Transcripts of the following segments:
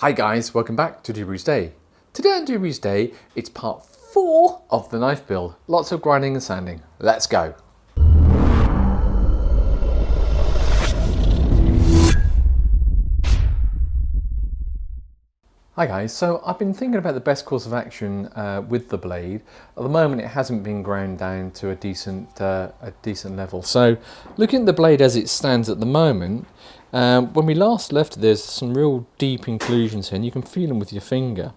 Hi guys, welcome back to Doobrey's Day. Today on Doobrey's Day, it's part 4 of the knife build. Lots of grinding and sanding. Let's go. Hi guys, so I've been thinking about the best course of action with the blade. At the moment it hasn't been ground down to a decent level. So looking at the blade as it stands at the moment, when we last left it, there's some real deep inclusions here and you can feel them with your finger.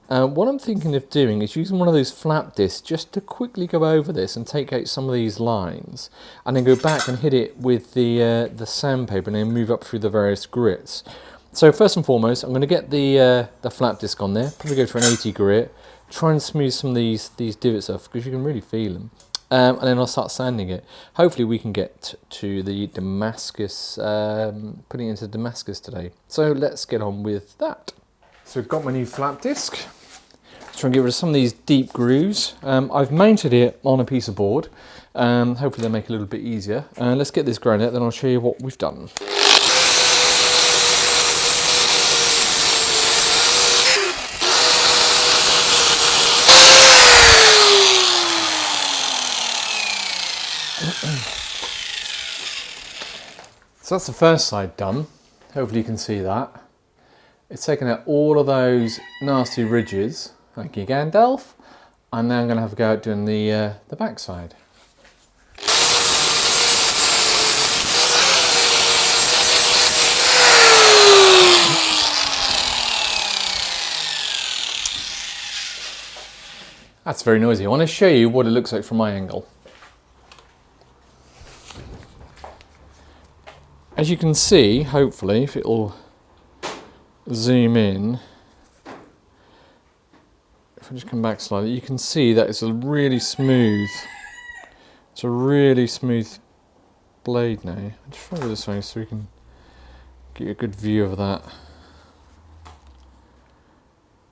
What I'm thinking of doing is using one of those flap discs just to quickly go over this and take out some of these lines and then go back and hit it with the sandpaper and then move up through the various grits. So first and foremost, I'm going to get the flap disc on there, probably go for an 80 grit, try and smooth some of these divots off because you can really feel them. And then I'll start sanding it. Hopefully we can get to the Damascus, putting it into Damascus today. So let's get on with that. So I've got my new flap disc. Let's try and get rid of some of these deep grooves. I've mounted it on a piece of board. Hopefully they'll make it a little bit easier. Let's get this ground out, then I'll show you what we've done. So that's the first side done. Hopefully you can see that. It's taken out all of those nasty ridges. Thank you, Gandalf. And now I'm going to have a go at doing the back side. That's very noisy. I want to show you what it looks like from my angle. As you can see, hopefully, if it'll zoom in, if I just come back slightly, you can see that it's a really smooth blade now. I'll just try this way so we can get a good view of that.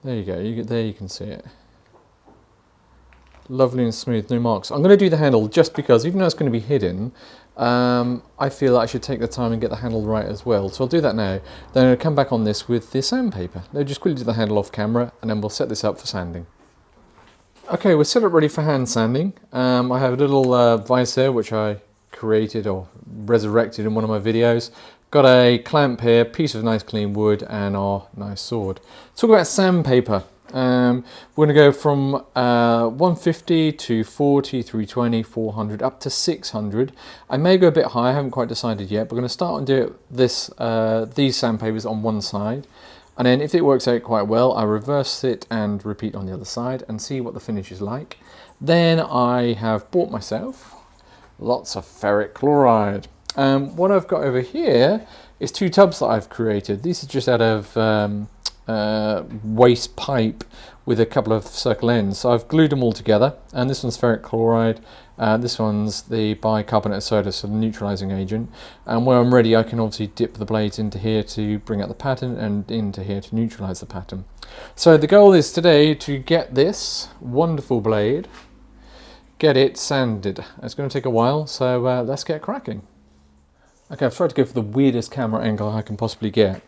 There you go, there you can see it. Lovely and smooth, no marks. I'm going to do the handle just because, even though it's going to be hidden, I feel that I should take the time and get the handle right as well. So I'll do that now. Then I'll come back on this with the sandpaper. Now just quickly do the handle off camera and then we'll set this up for sanding. Okay, we're set up ready for hand sanding. I have a little vise here which I created or resurrected in one of my videos. Got a clamp here, piece of nice clean wood and our nice sword. Talk about sandpaper. We're going to go from 150 to 40, 320, 400, up to 600. I may go a bit higher, I haven't quite decided yet, but we're going to start and do these sandpapers on one side. And then if it works out quite well, I reverse it and repeat on the other side and see what the finish is like. Then I have bought myself lots of ferric chloride. What I've got over here is 2 tubs that I've created. These are just out of waste pipe with a couple of circle ends. So I've glued them all together, and this one's ferric chloride, this one's the bicarbonate of soda, so the neutralizing agent, and when I'm ready I can obviously dip the blades into here to bring out the pattern and into here to neutralize the pattern. So the goal is today to get this wonderful blade, get it sanded. It's going to take a while, so let's get cracking. Okay, I've tried to go for the weirdest camera angle I can possibly get.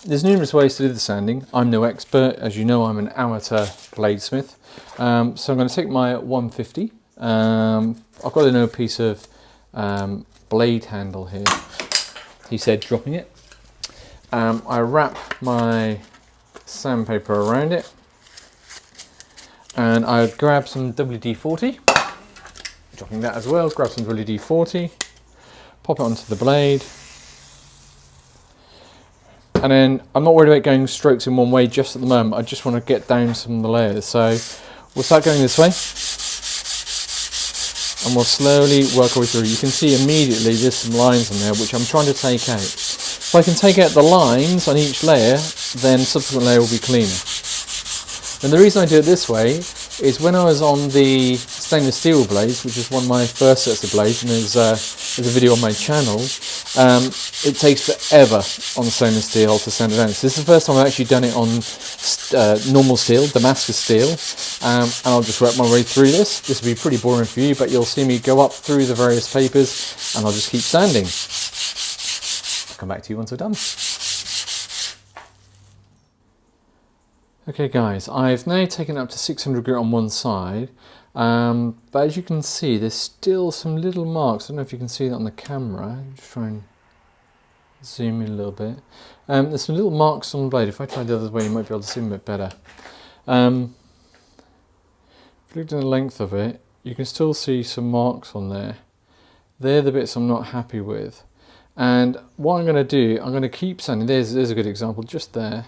There's numerous ways to do the sanding. I'm no expert, as you know. I'm an amateur bladesmith. So I'm going to take my 150. I've got a new piece of blade handle here. He said, dropping it. I wrap my sandpaper around it, and I grab some WD-40. Dropping that as well. Grab some WD-40. Pop it onto the blade. And then I'm not worried about going strokes in one way just at the moment. I just want to get down some of the layers. So we'll start going this way and we'll slowly work our way through. You can see immediately there's some lines on there which I'm trying to take out. If I can take out the lines on each layer, then subsequent layer will be cleaner. And the reason I do it this way is when I was on the stainless steel blades, which is one of my first sets of blades, and there's a video on my channel, it takes forever on stainless steel to sand it down. So this is the first time I've actually done it on normal steel, Damascus steel, and I'll just work my way through this. This will be pretty boring for you, but you'll see me go up through the various papers and I'll just keep sanding. I'll come back to you once we're done. Okay guys, I've now taken it up to 600 grit on one side, but as you can see there's still some little marks. I don't know if you can see that on the camera. Just try and zoom in a little bit. There's some little marks on the blade. If I try the other way you might be able to see them a bit better. If you look at the length of it, you can still see some marks on there. They're the bits I'm not happy with. And what I'm going to do, I'm going to keep sanding. There's a good example just there.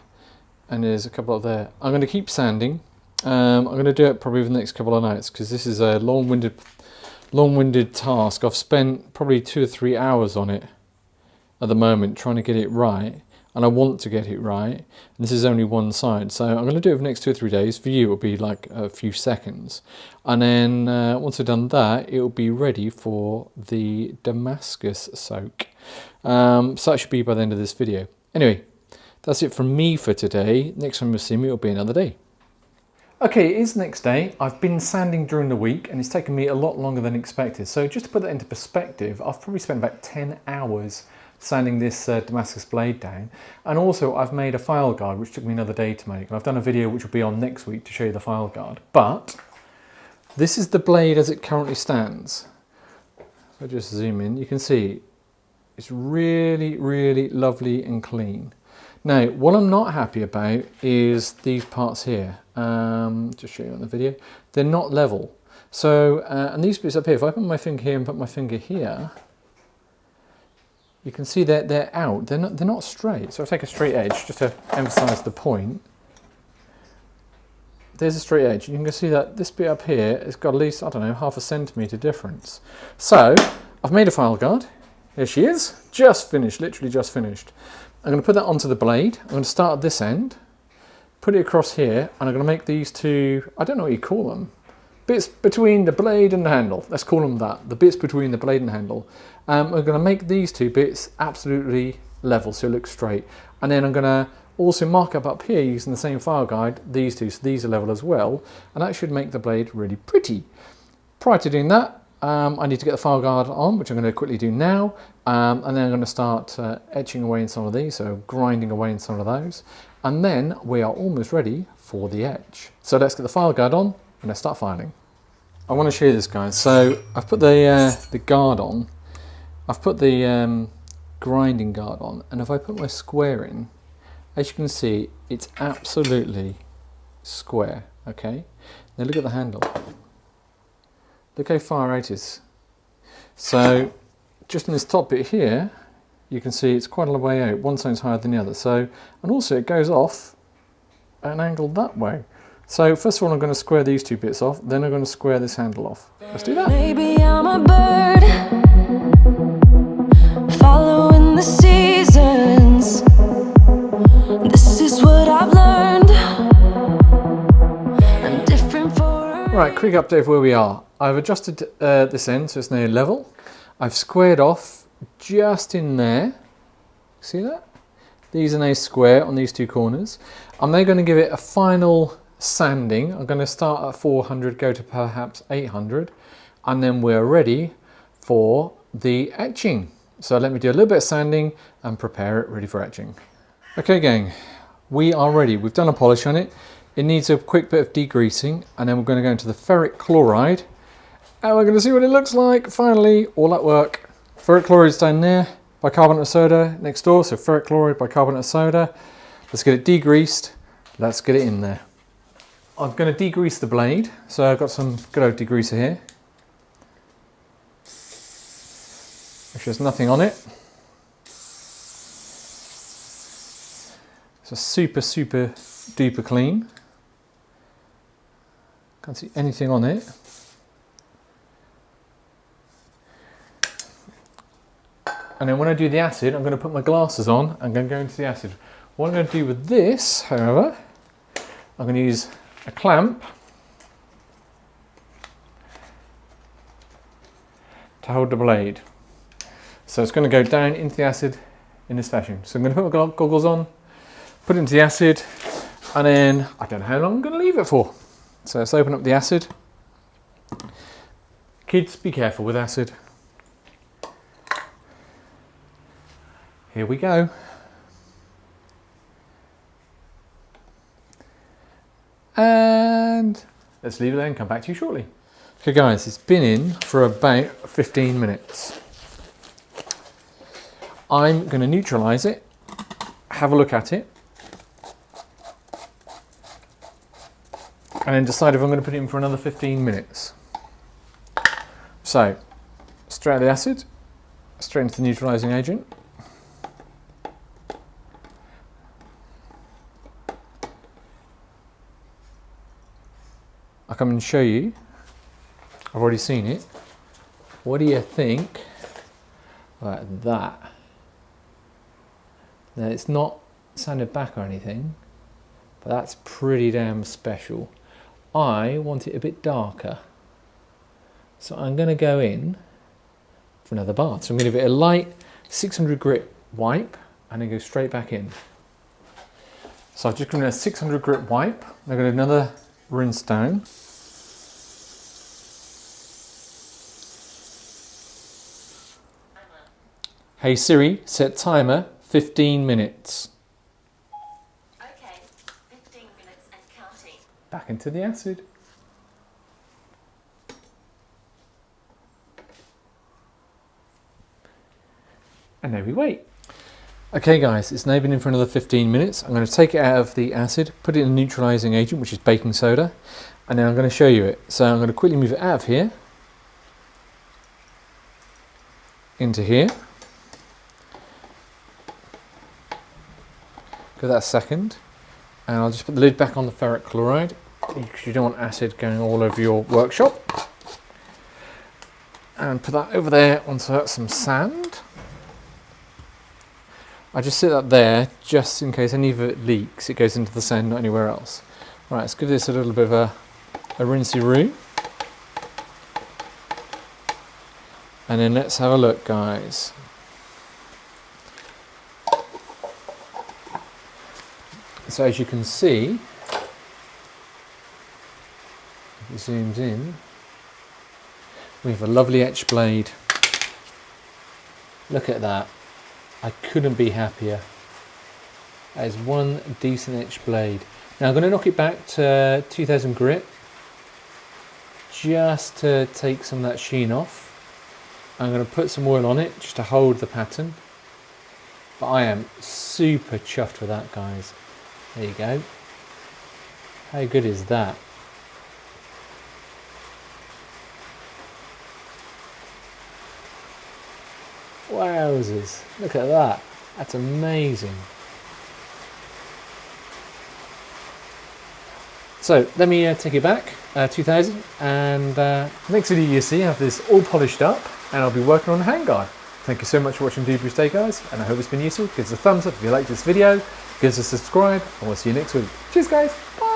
And there's a couple up there. I'm going to keep sanding. I'm going to do it probably over the next couple of nights because this is a long-winded task. I've spent probably 2 or 3 hours on it at the moment trying to get it right, and I want to get it right. And this is only one side, so I'm going to do it over the next 2 or 3 days. For you, it'll be like a few seconds, and then once I've done that, it'll be ready for the Damascus soak. So that should be by the end of this video. Anyway. That's it from me for today. Next time you'll see me, it'll be another day. Okay, it is the next day. I've been sanding during the week and it's taken me a lot longer than expected. So just to put that into perspective, I've probably spent about 10 hours sanding this Damascus blade down. And also I've made a file guard, which took me another day to make. And I've done a video which will be on next week to show you the file guard. But this is the blade as it currently stands. If I just zoom in, you can see it's really, really lovely and clean. Now, what I'm not happy about is these parts here. Just show you on the video. They're not level. So, and these bits up here, if I put my finger here and put my finger here, you can see that they're out. They're not straight. So I'll take a straight edge just to emphasize the point. There's a straight edge. You can see that this bit up here has got at least, I don't know, 0.5 centimetre difference. So, I've made a file guard. Here she is. Just finished, literally just finished. I'm going to put that onto the blade. I'm going to start at this end, put it across here, and I'm going to make these two, I don't know what you call them, bits between the blade and the handle. Let's call them that, the bits between the blade and the handle. I'm going to make these two bits absolutely level so it looks straight. And then I'm going to also mark up here using the same file guide, these two, so these are level as well. And that should make the blade really pretty. Prior to doing that, I need to get the file guard on, which I'm going to quickly do now, and then I'm going to start etching away in some of these, so grinding away in some of those, and then we are almost ready for the etch. So let's get the file guard on and let's start filing. I want to show you this, guys. So I've put the guard on, I've put the grinding guard on, and if I put my square in, as you can see, it's absolutely square. Okay, now look at the handle. Look how far out it is. So just in this top bit here, you can see it's quite a long way out. One side's higher than the other. So, and also it goes off at an angle that way. So first of all, I'm going to square these two bits off. Then I'm going to square this handle off. Let's do that. Maybe I'm a bird, following the seasons. This is what I've learned. I'm different for a Right, quick update of where we are. I've adjusted this end so it's now level. I've squared off just in there. See that? These are now square on these two corners. I'm now going to give it a final sanding. I'm going to start at 400, go to perhaps 800, and then we're ready for the etching. So let me do a little bit of sanding and prepare it ready for etching. Okay gang, we are ready. We've done a polish on it. It needs a quick bit of degreasing, and then we're going to go into the ferric chloride. And we're going to see what it looks like. Finally, all that work. Ferric chloride is down there, bicarbonate of soda next door. So ferric chloride, bicarbonate of soda. Let's get it degreased. Let's get it in there. I'm going to degrease the blade. So I've got some good old degreaser here. Make sure there's nothing on it. So super, super duper clean. Can't see anything on it. And then when I do the acid, I'm going to put my glasses on. I'm going to go into the acid. What I'm going to do with this, however, I'm going to use a clamp to hold the blade. So it's going to go down into the acid in this fashion. So I'm going to put my goggles on, put it into the acid, and then I don't know how long I'm going to leave it for. So let's open up the acid. Kids, be careful with acid. Here we go. and let's leave it there and come back to you shortly. Okay guys, it's been in for about 15 minutes. I'm going to neutralise it, have a look at it, and then decide if I'm going to put it in for another 15 minutes. So, straight out of the acid, straight into the neutralising agent. I'll come and show you. I've already seen it. What do you think about that? Now it's not sanded back or anything, but that's pretty damn special. I want it a bit darker. So I'm going to go in for another bath. So I'm going to give it a light 600 grit wipe and then go straight back in. So I've just given it a 600 grit wipe. I'm going to do another rinse down. Hey Siri, set timer 15 minutes. Okay, 15 minutes and counting. Back into the acid. And now we wait. Okay guys, it's now been in for another 15 minutes. I'm going to take it out of the acid, put it in a neutralising agent, which is baking soda, and then I'm going to show you it. So I'm going to quickly move it out of here, into here. Give that a second, and I'll just put the lid back on the ferric chloride because you don't want acid going all over your workshop. And put that over there onto some sand. I just sit that there just in case any of it leaks, it goes into the sand, not anywhere else. Right, let's give this a little bit of a rinsey-roo. And then let's have a look, guys. So as you can see, if it zooms in, we have a lovely etch blade. Look at that. I couldn't be happier. That is one decent etch blade. Now I'm going to knock it back to 2000 grit just to take some of that sheen off. I'm going to put some oil on it just to hold the pattern. But I am super chuffed with that, guys. There you go. How good is that? Wowzers, look at that. That's amazing. So let me take it back, 2000, and next video you see I have this all polished up and I'll be working on a handguard. Thank you so much for watching Doobrey today, guys, and I hope it's been useful. Give us a thumbs up if you liked this video, give us a subscribe, and we'll see you next week. Cheers guys, bye!